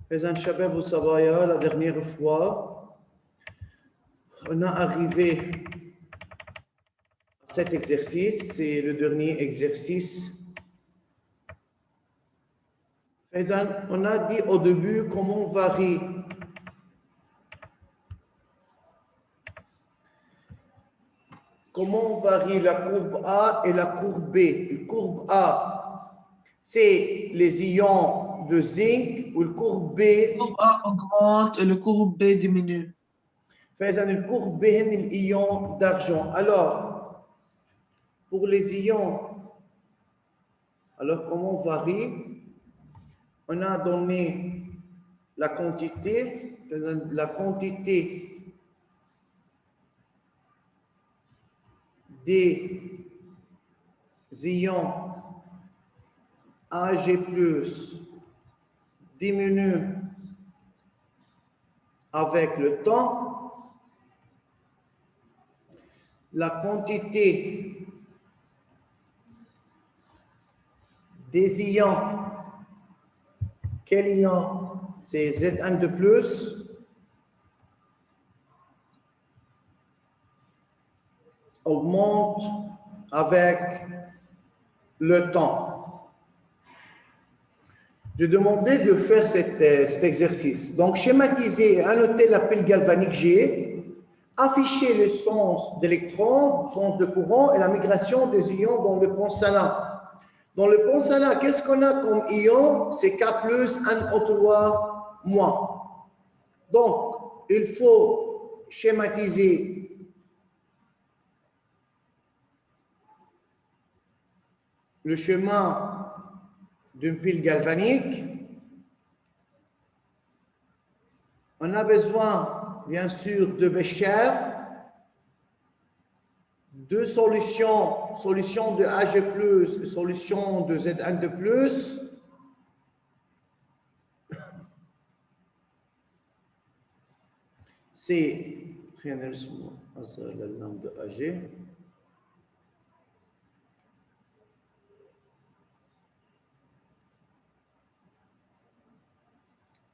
Mesdames, Shabab ou Sabaya, la dernière fois, on a arrivé à cet exercice, c'est le dernier exercice. On a dit au début comment on varie la courbe A et la courbe B. La courbe A, c'est les ions de zinc, ou la courbe B. Le courbe A augmente et le courbe B diminue. La courbe B, c'est les ions d'argent. Alors, pour les ions, alors comment on varie? On a donné la quantité des ions Ag+ diminue avec le temps. La quantité des ions, quel ion? C'est Zn de plus, augmente avec le temps. Je demandais de faire cet exercice. Donc, schématiser et annoter la pile galvanique G, afficher le sens d'électrons, le sens de courant et la migration des ions dans le pont salin. Dans le pont salin, qu'est-ce qu'on a comme ion? C'est K+, NO3-. Donc, il faut schématiser le chemin d'une pile galvanique. On a besoin, bien sûr, de Bécher, deux solutions, solution de Ag+, solution de Zn de plus. C'est la lame de Ag.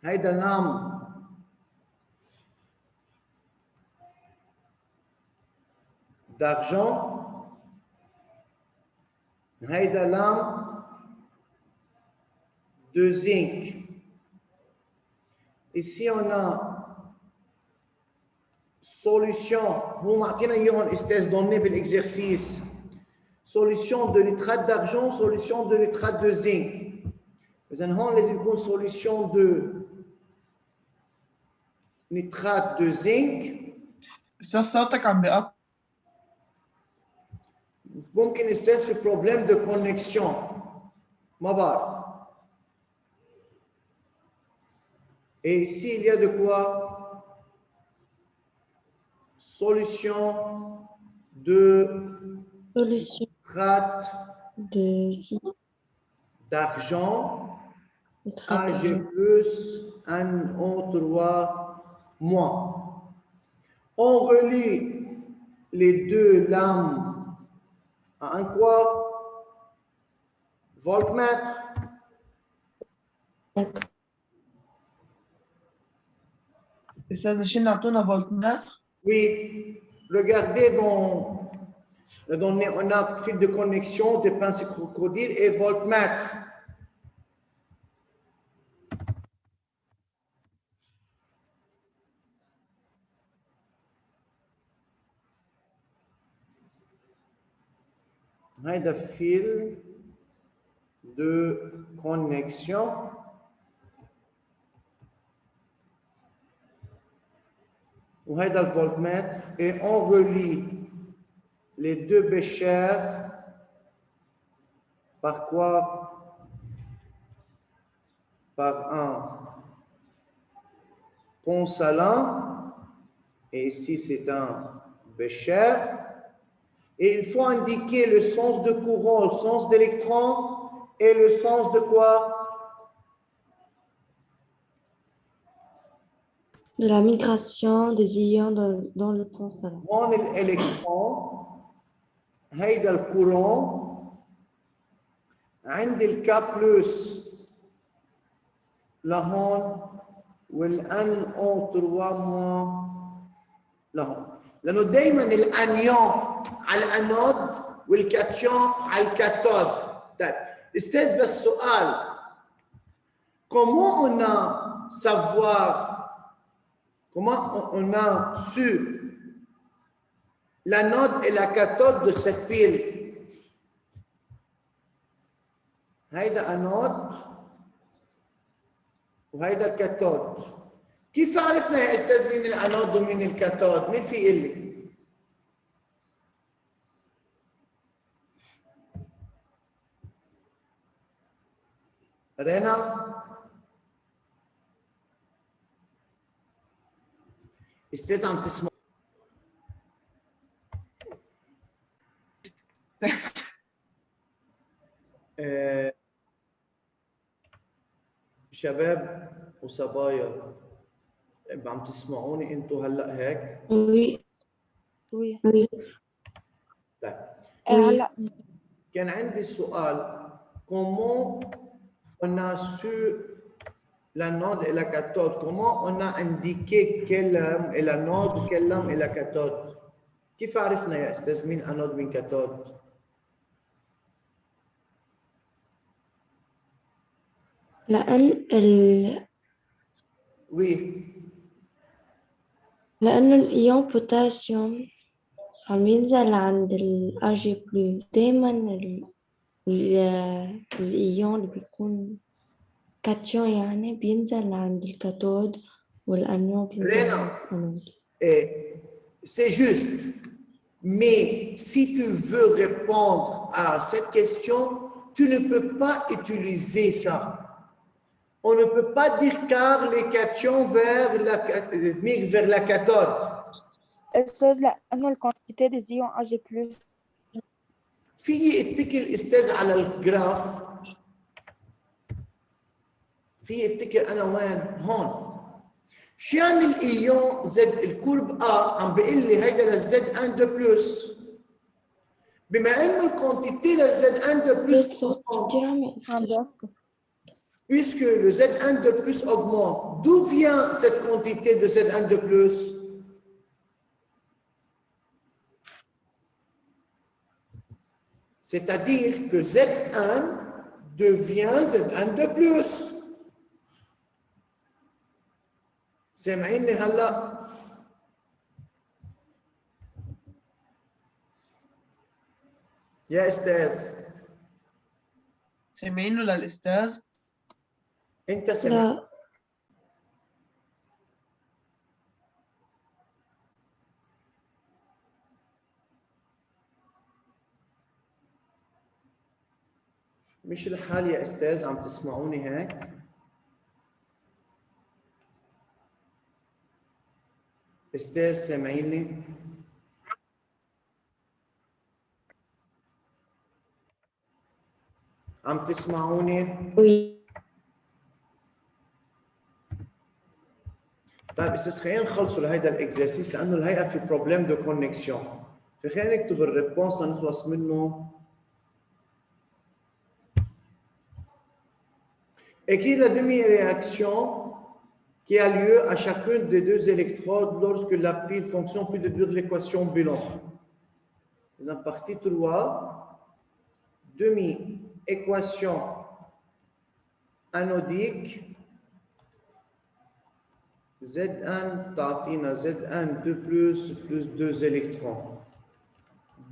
هيدا اللام d'argent, هيدا لام de zinc. Ici on a solution, vous m'attendez une espèce donnée par l'exercice, solution de nitrate d'argent, solution de nitrate de zinc. Vous avez les solution de nitrate de zinc. صوتك عم بيقطع. ممكن يصير في problème de connexion. ما بعرف. Et ici, il y a de quoi? Solution de nitrate d'argent, Ag+, NO3-. On relie les deux lames à un quoi? Voltmètre. أستاذ شيل نعطونا فولتمتر. Oui, regardez dans on a fil de connexion de pince crocodile et voltmètre. هذا fil de connexion. وهذا الفولتمètre et on relie les deux béchers par quoi? Par un pont salin, et ici c'est un bécher, et il faut indiquer le sens de courant, le sens d'électron et le sens de quoi? De la migration des ions dans le pont salin. On l'électron, هيدا الكورون عند الكا بلس لهون والان او 3 موا لهون، لانه دائما الانيون على الانود والكاتيون على الكاthode. طيب استاذ بس سؤال، comment on a savoir, comment on a su l'anode et la cathode de cette pile؟ هيدا انود وهيدا الكاثود. كيف عرفنا يا استاذ مين الانود ومين الكاثود؟ مين في يقول لي؟ رينا؟ استاذ عم تسمع؟ شباب وصبايا عم تسمعوني انتم هلا هيك؟ Oui. Oui. Oui. طيب هلا كان عندي سؤال، comment on a su l'anode et la cathode? Comment on a indiqué quelle lame est l'anode, quelle lame est la cathode؟ كيف عرفنا يا استاذ مين انود مين كاثود؟ وي لأنه الإيون بوتاسيوم عم ينزل عند ال Ag+. دايما الإيون اللي بيكون كاتيون يعني بينزل عند الكاثود والأنيون بينزل رينا. عند الأنود. C'est juste, mais si tu veux répondre à cette question, tu ne peux pas utiliser ça. On ne peut pas dire car les cations migrent vers la cathode. أستاذ لأنه الكونتيتي دي زيون أجي بلس. في اتكل الاستاذ على الجراف، في اتكل انا وين؟ هون. شو يعني الايون زد الكورب عم بيقول لي هيدا للزد ان دو بلس، بما انه الكونتيتي للزد ان دو بلس الصوت كتير عم عم puisque le Z1 de plus augmente, d'où vient cette quantité de Z1 de plus? C'est-à-dire que Z1 devient Z1 de plus. سامعيني هلا؟ يا استاذ سامعينه للأستاذ؟ انت سامع؟ لا. مش الحال يا استاذ، عم تسمعوني هيك؟ استاذ سامعيني؟ عم تسمعوني؟ Oui. طيب استاذ خلينا نخلصوا لهيدا الاكزرسيس لانه الهيئه في بروبليم دو كونكسيون، فخلينا نكتب الريبونس لنخلص منه. Écrire la demi-réaction qui a lieu à chacune des deux électrodes lorsque la pile fonction puis déduire l'équation Boulon. En partie 3, demi-équation anodique Z1 تعطينا Z1 2 plus 2 électrons.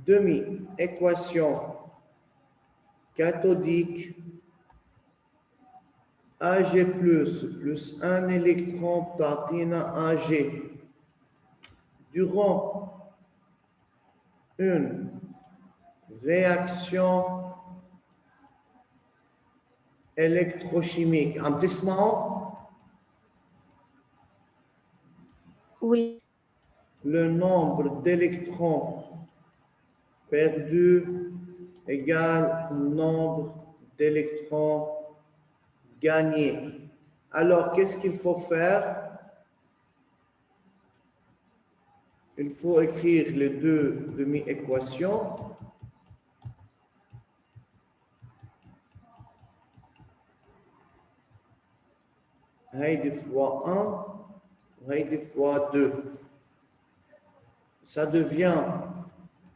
Demi-équation cathodique Ag plus 1 électron تعطينا Ag. Durant une réaction électrochimique. عم تسمعوا؟ Oui. Le nombre d'électrons perdus égale nombre d'électrons gagnés. Alors, qu'est-ce qu'il faut faire? Il faut écrire les deux demi-équations. هيدي fois 1 وهيدي fois 2. Ça devient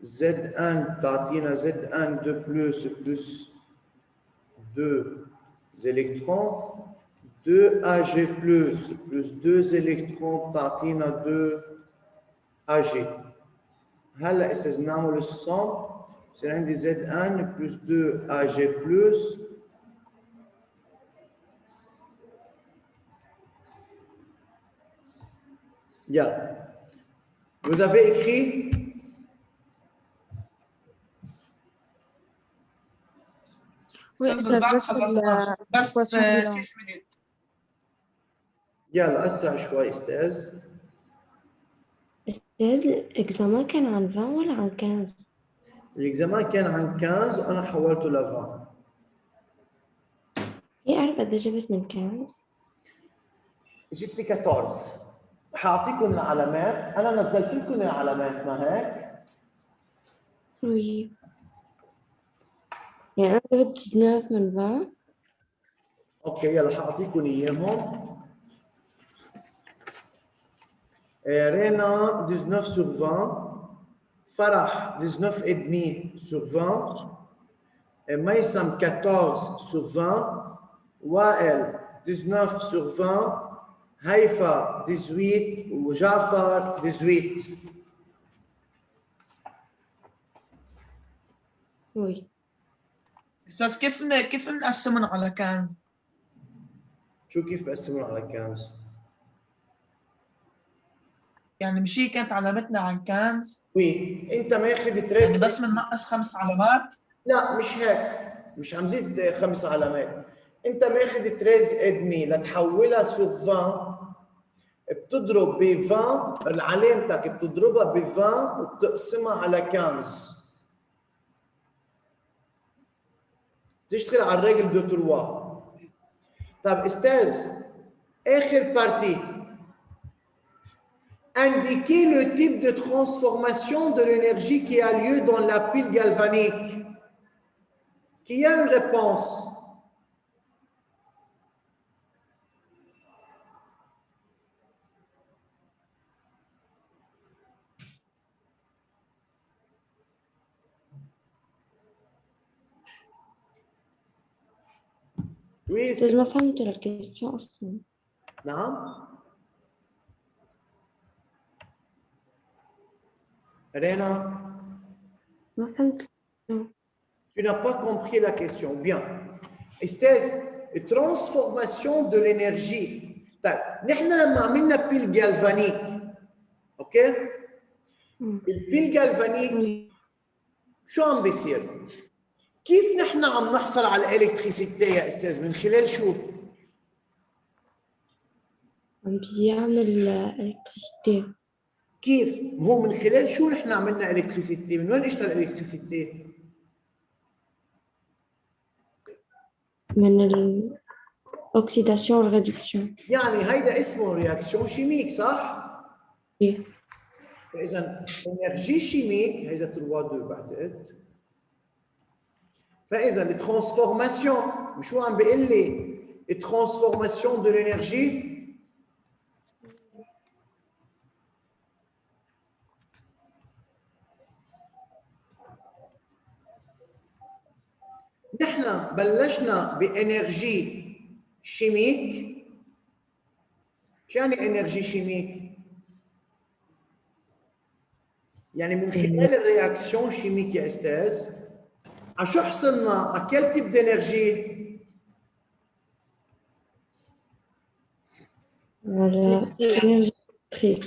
Z1 تعطينا Z1 de plus 2 électrons, 2 Ag plus 2 électrons تعطينا 2 Ag. هلا إذا بنعمل الصم بصير عندي Z1 plus 2 Ag plus يلا. Vous avez écrit? Oui, أستاذ أستاذ بعد بس خلصنا بس الإكواسيون دي 6 minutes. يلا أسرع شوي أستاذ. أستاذ الإكزامان كان عن 20 ولا عن 15؟ الإكزامان كان عن 15 وأنا حولته ل 20. في أعرف قد إيه جبت من 15؟ جبت 14. حاعطيكم العلامات، أنا نزلت لكم العلامات ما هيك؟ وي يعني أنا جبت 19 من 20. أوكي يلا حاعطيكم إياهم. رينا 19 sur 20. فرح 19 et demi sur 20. ميسم 14 sur 20. وائل 19 sur 20. هيفا 18 وجعفر 18. وي أستاذ كيف نقسمهم على كنز؟ شو كيف بقسمون على كنز؟ يعني مش هي كانت علامتنا عن كنز؟ وي انت ماخذ تريز يعني بس بننقص 5 علامات؟ لا مش هيك، مش عم زيد 5 علامات. انت ماخذ تريز ادمي لتحولها سوق 20 بتضرب ب 20 علامتك بتضربها ب 20 وبتقسمها على 15. تشتغل على الريجل دو تروا. طيب استاذ اخر بارتي indiquer le type de transformation de l'énergie qui a lieu dans la pile galvanique. Qui a une réponse? Oui, أستاذ ما فهمت الكيستيون أصلا. نعم. Réna, ما فهمت. tu n'as pas compris la question. Bien. Esthez, transformation de l'énergie. طيب نحن لما عملنا بيل جالفانيك اوكي؟ البيل جالفانيك شو عم بيصير؟ كيف نحن عم نحصل على الالكتريسيتي يا استاذ؟ من خلال شو؟ عم بيعمل إلكتريسيتي. كيف؟ هو من خلال شو نحن عملنا الكتريسيتي؟ من وين اجت الالكتريسيتي؟ من الأكسيداسيون والريدكسيون. يعني هيدا اسمه رياكسيون شيميك صح؟ إيه. فاذا انرجي شيميك هيدا 3 2 بعتقد. فاذا الترانسفورماسيون شو عم بيقول لي؟ الترانسفورماسيون دو لينيرجي نحن بلشنا بانرجي شيميك. شو يعني انرجي شيميك؟ يعني من خلال الرياكسيون شيميك يا استاذ على شو حصلنا؟ على كل تيب دانرجي؟ على إنرجي إلكتريك.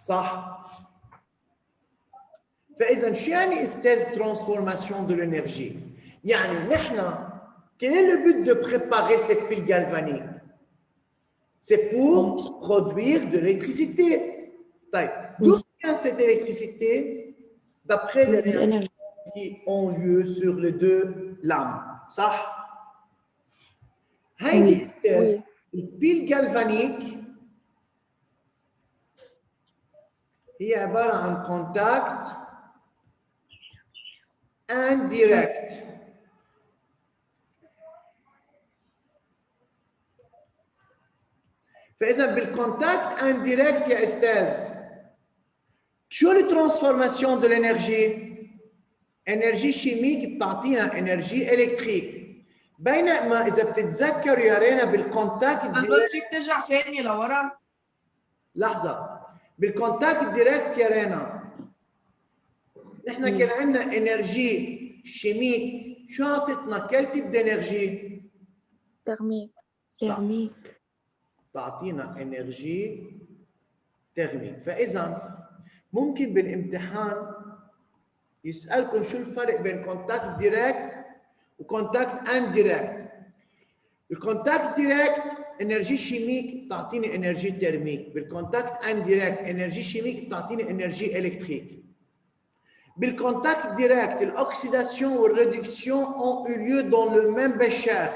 صح. فاذا شو يعني استاذ ترانسفورماسيون دو لينيرجي؟ يعني نحن quel est le but de préparer cette pile galvanique? C'est pour produire de l'électricité. طيب d'où vient cette électricité? D'après les réactions qui ont lieu sur les deux lames. صح؟ هيدي استاذ البيل جالفانيك هي عبارة عن contact indirect. فإذا بالcontact indirect يا أستاذ شو الترانسفورماسيون de l'énergie؟ énergie chimique بتعطينا énergie électrique. بينما إذا بتتذكروا يا رينا بالcontact بس direct فيك ترجع ثانية لورا؟ لحظة بالcontact direct يا رينا نحن كان عندنا énergie chimique شو عطتنا؟ quel type d'énergie؟ ترميك. ترميك. تعطينا énergie thermique. فإذا ممكن بالامتحان يسألكم شو الفرق بين contact direct وcontact indirect. الcontact direct énergie chimique بتعطيني énergie thermique. بالcontact indirect énergie chimique بتعطيني énergie électrique. بالcontact direct l'oxydation ou la réduction ont eu lieu dans le même bécher.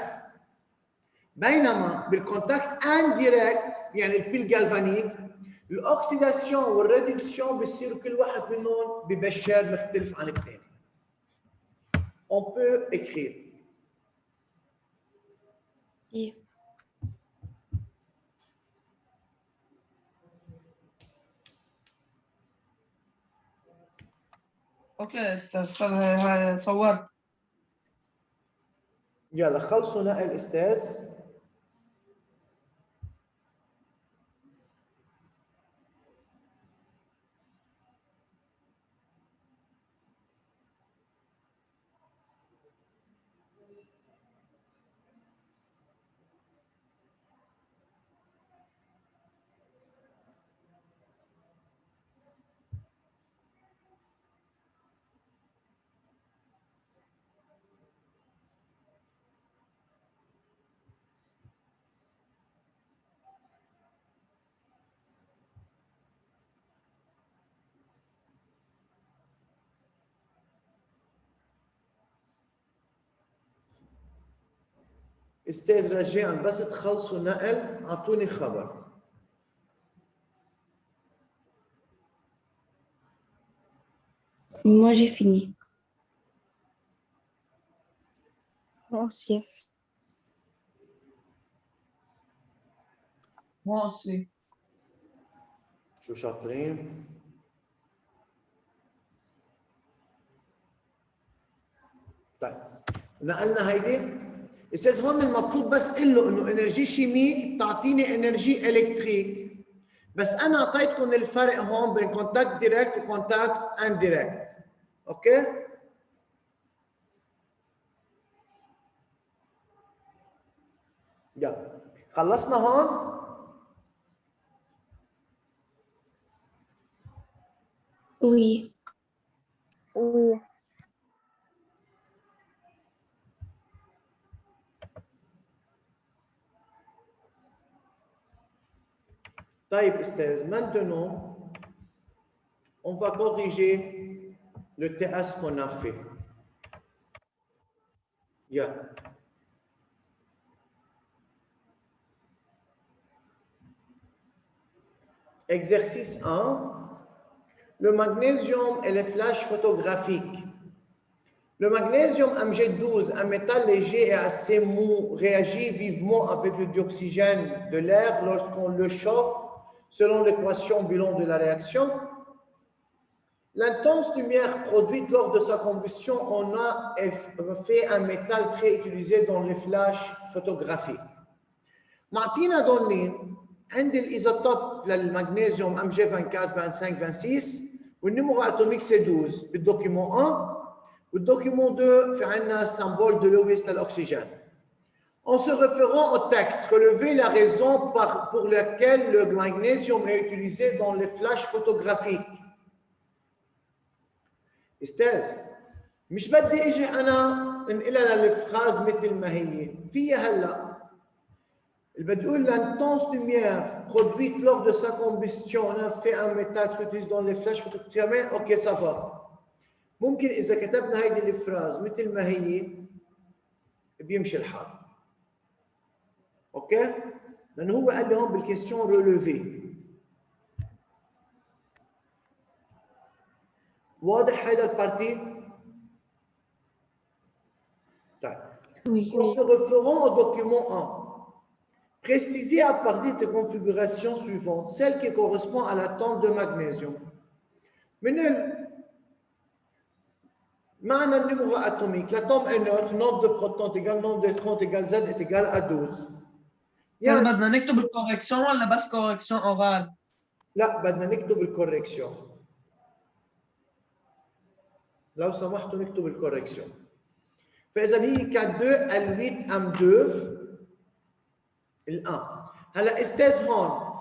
بينما بالcontact indirect يعني البيل galvanique الاكسيداسيون والريدكسيون بيصيروا كل واحد منهم ببشار مختلف عن الثاني. On peut écrire. إيه. اوكي استاذ صورت. يلا خلصوا نقل استاذ. استاذ رجاء بس تخلصوا نقل اعطوني خبر. Moi, j'ai fini. Moi aussi. Moi aussi. شو شاطرين؟ طيب نقلنا هيدي. استاذ هون المطلوب بس قل له انه انرجي شيميك بتعطيني انرجي الكتريك. بس انا اعطيتكم الفرق هون بين كونتاكت دايركت وكونتاكت اندايركت. اوكي؟ يلا خلصنا هون؟ Oui. Oui. طيب استاذ maintenant on va corriger le TS qu'on a fait. Yeah. Exercice 1. Le magnésium et les flashs photographiques. Le magnésium Mg12, un métal léger et assez mou, réagit vivement avec le dioxygène de l'air lorsqu'on le chauffe, selon l'équation Boulon de la réaction. L'intense lumière produite lors de sa combustion en a fait un métal très utilisé dans les flashs photographiques. معطينا donné عند الإيزوتوب للمغنيسيوم Mg24, 25, 26 والنمرو atomique c'est 12 بالdocument 1 والdocument 2 في عندنا symbole de Lewis للأكسجين. En se référant au texte, relevez la raison pour laquelle le magnésium est utilisé dans les flashs photographiques. استاذ مش بدي اجي انا انقلها للفراز مثل ما هي فيها هلا اللي بدي اقول l'intense lumière produite lors de sa combustion on a fait un métal utilisé dans les flashs photographiques. اوكي ça va. ممكن اذا كتبنا هيدي الفراز مثل ما هي بيمشي الحال. اوكي؟ لانه هو قال لي هون بالكيستيون ريليفي. واضح هيدا البارتي؟ طيب. Oui. En se référant au document 1, Précisez à partir des configurations suivantes, celle qui correspond à l'atome de magnésium. معنى النمرة atomique, l'atome est neutre, nombre de protons égale nombre d'électrons égale Z est égal à 12. يعني بدنا نكتب الكوركسيون ولا بس كوركسيون اورال؟ لا بدنا نكتب الكوركسيون. لو سمحتوا نكتب الكوركسيون. فإذا هي K2 L8 M2 ال1. هلا استاذ هون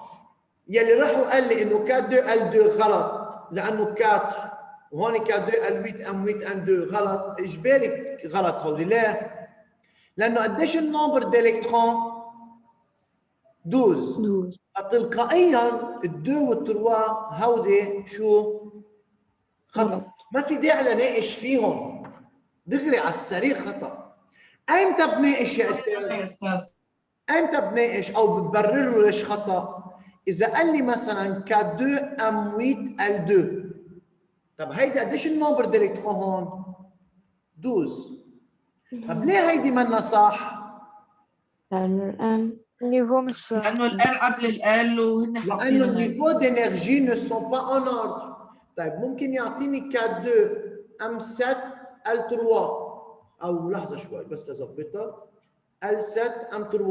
يلي راح وقال لي انه K2 L2 غلط لانه 4 وهون K2 L8 M8 M2 غلط، اجباري غلط هودي. ليه؟ لانه قديش النمبر دالكترون؟ 12. تلقائيا الدو والتروا هودي شو؟ خطا. ما في داعي لناقش فيهم، دغري على السريع خطا. ايمتى بناقش يا استاذ؟ ايمتى بناقش او ببرر له ليش خطا؟ اذا قال لي مثلا K2 M8 L2، طب هيدي قديش النمبر دالكترون هون؟ 12. طب ليه هيدي منا صح؟ لأنه الآن النيفو مش لانه الان قبل الال وهن لانه حاطين النيفو دينيرجي ne sont pas en ordre. طيب ممكن يعطيني K2 M7 L3 او لحظه شوي بس لظبطها L7 M3.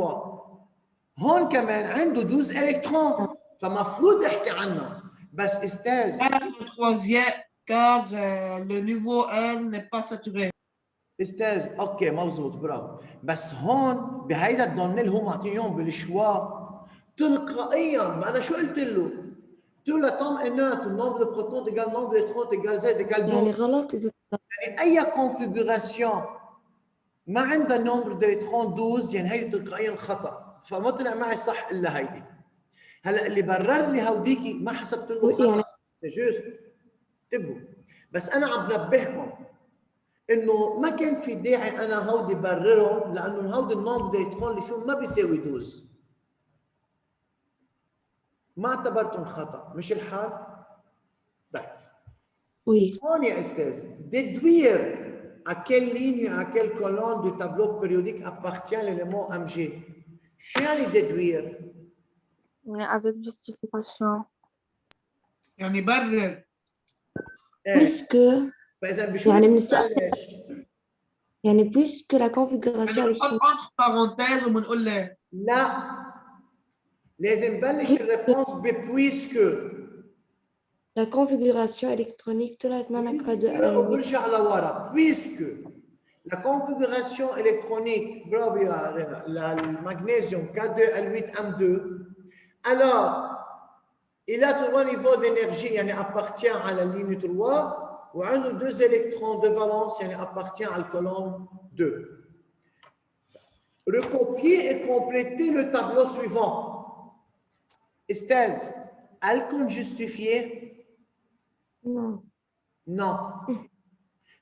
هون كمان عنده 12 الكترون فمفروض احكي عنه. بس استاذ le troisième car le niveau L n'est pas saturé. استاذ اوكي مضبوط برافو. بس هون بهيدا الدونيل هو معطيهم بالشوا تلقائيا. ما انا شو قلت له؟ قلت له لاتوم انات النمبر دو بروتون ايجال نمبر دو الكترون ايجال زد ايجال 12. يعني غلط إذا يعني اي كونفيغوراسيون ما عندها نمبر دو الكترون 12 يعني هي تلقائيا خطا. فما طلع معي صح الا هيدي. هلا اللي برر لي هوديكي ما حسبت له خطا يعني جوست. انتبهوا بس انا عم بنبهكم انه ما كان في داعي انا هودي بررهم لانه هودي النمبر دو الكترون اللي فيهم ما بيساوي 12. ما اعتبرتهم خطا مش الحال؟ طيب oui. هون يا استاذ déduire à quelle ligne à quelle colonne du tableau périodique appartient l'élément Mg. شو يعني déduire؟ يعني avec justification. يعني برر. Puisque فاذا بشو يعني بنبلش؟ يعني puisque la configuration بدنا نحط électronique entre parenthèses وبنقول ليه؟ لا لازم نبلش الريبونس ببويسكو. la configuration électronique طلعت معنا K2 L8 وبرجع لورا puisque la configuration électronique bravo يا رنا المغنيسيوم K2 L8 M2 alors il a 3 niveaux d'énergie يعني appartient à la ligne 3 وعنده 2 électrons de valence يعني appartient à la colonne 2. Recopier et compléter le tableau suivant. استاذ الكون justifié؟ non. non.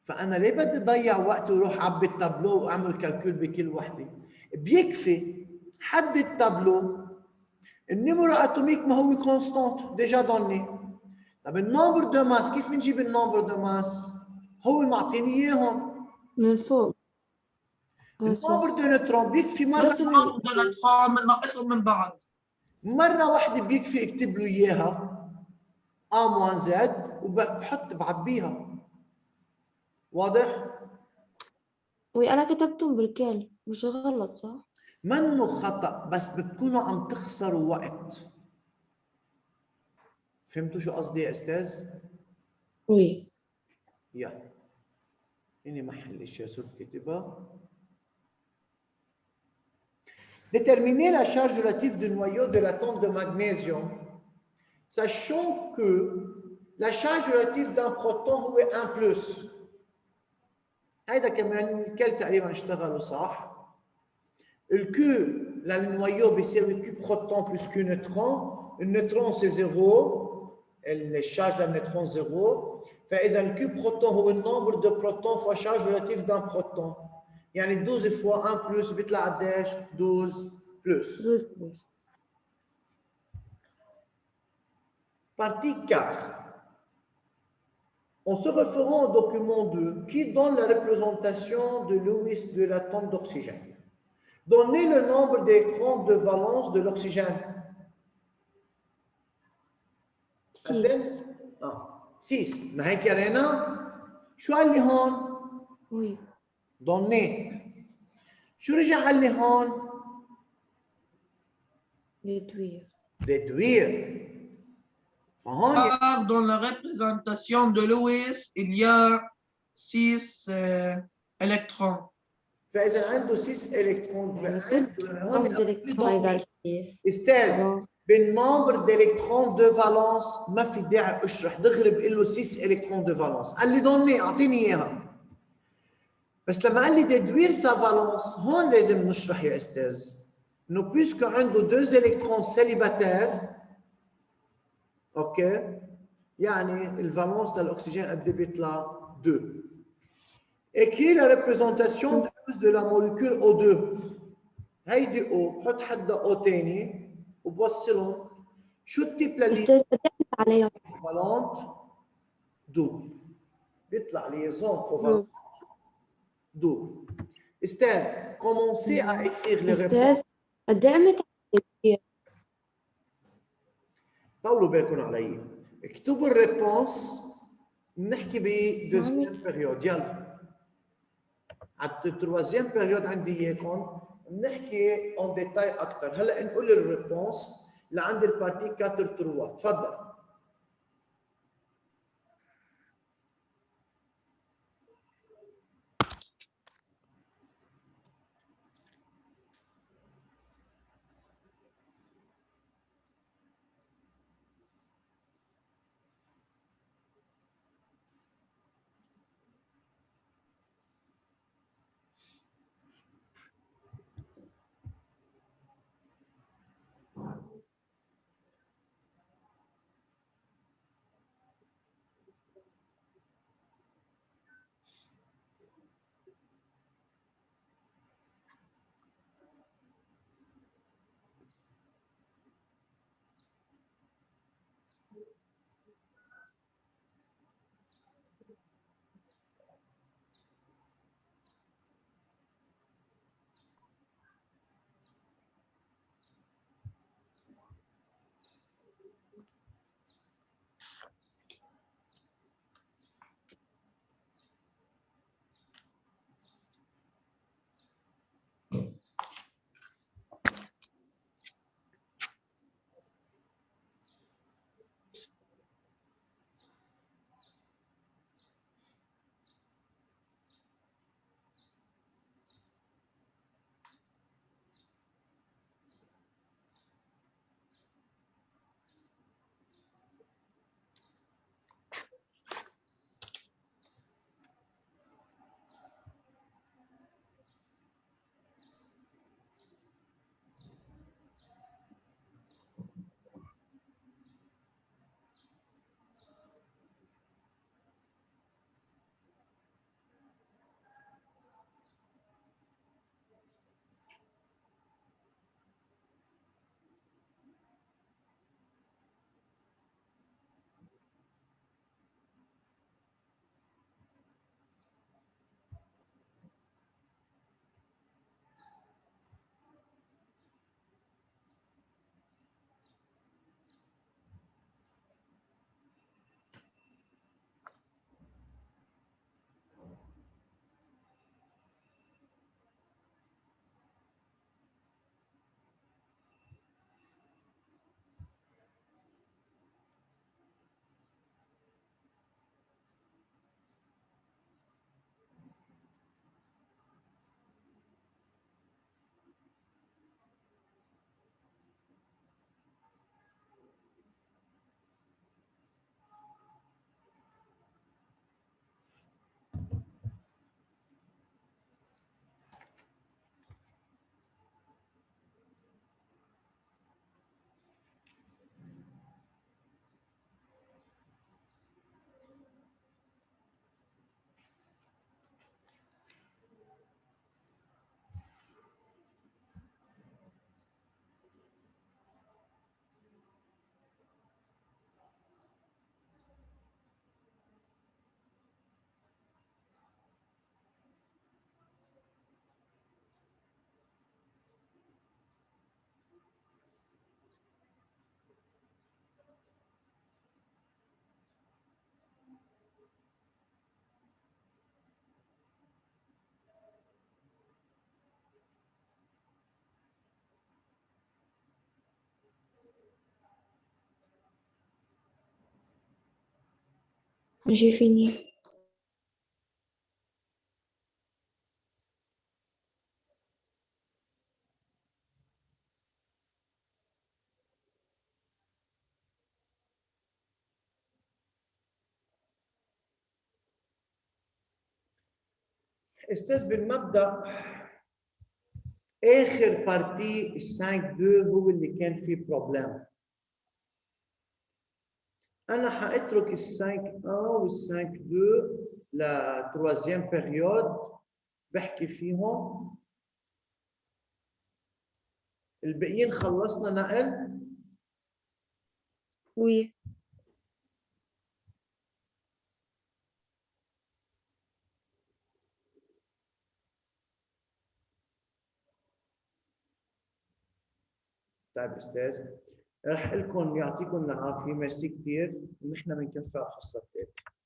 فانا ليه بدي اضيع وقت واروح اعبي التابلو واعمل كالكول بكل وحده؟ بيكفي حدد تابلو النمرة اتوميك ما هو كونستانت ديجا دوني. طب النمبر دو ماس كيف بنجيب النمبر دو ماس؟ هو معطيني اياهم من فوق. النمبر دو نيوترون بيكفي مره بدنا نتخان بننقصهم من بعض. مره واحده بيكفي اكتب له اياها ا موان زد وبحط بعبيها. واضح؟ وي أنا كتبتهم بالكامل مش غلط صح؟ منه خطأ بس بتكونوا عم تخسروا وقت. فهمتوا شو قصدي يا استاذ؟ وي يا إني محل الأشياء صرت كاتبها. Déterminer la charge relative du noyau de l'atome de magnésium, sachant que la charge relative d'un proton هو 1+. هيدا كمان الكل تقريبا اشتغلوا صح. الكو للنويو بيساوي Q proton plus Q neutron. Le neutron c'est 0. Le charge d'un neutron 0. فإذا Q proton هو النمبر de protons fois charge relative d'un proton. يعني 12 fois 1 plus بيطلع قديش؟ 12 plus. Partie 4. En se référant au document 2 qui donne la représentation de Lewis de l'atome d'oxygène. Donnez le nombre d'électrons de valence de l'oxygène. 6. 6. ما هيك قرينا؟ شو قال لي هون؟ Oui. Donnez. شو رجع قال لي هون؟ Déduire. Déduire. فهون Car dans la représentation de Lewis, il y a 6 électrons. فإذا عنده 6 إلكترون Nombre d'électrons égale 6. استاذ Valence. بالنمبر دالكترون دو فالونس ما في داعي اشرح دغري بقول له 6 الكترون دو فالونس قال لي دوني اعطيني اياها بس لما قال لي ديدوير سا فالونس هون لازم نشرح يا استاذ انه بيسكو عنده 2 الكترون سيليباتير اوكي يعني الفالونس للاكسجين قد ايه بيطلع 2 écrit la représentation de la molécule O2 هيدي O بحط حدها O تاني وبوصلهم شو التيب للي أستاذ قدمت عليها. فالونت دو بيطلع ليزون كوفالونت دو استاذ كومونسي à écrire les réponses أستاذ قدمت عليها. طولوا بالكم علي اكتبوا الريبونس بنحكي بدوزيام بيريود يلا على التروازيام بيريود عندي اياكم بنحكي اون ديتاي اكثر هلا نقول الريبونس لعند البارتي 4 3 تفضل ماشي فيني. استاذ بالمبدا اخر بارتي ال 5 2 هو اللي كان فيه بروبلم. انا حاترك ال 5 1 وال 5 2 لا تروازيام بيريود بحكي فيهم. الباقيين خلصنا نقل. وي. طيب استاذ رح لكم يعطيكم العافيه، ميرسي كثير، ونحن بنكفي على الحصه الثالثه.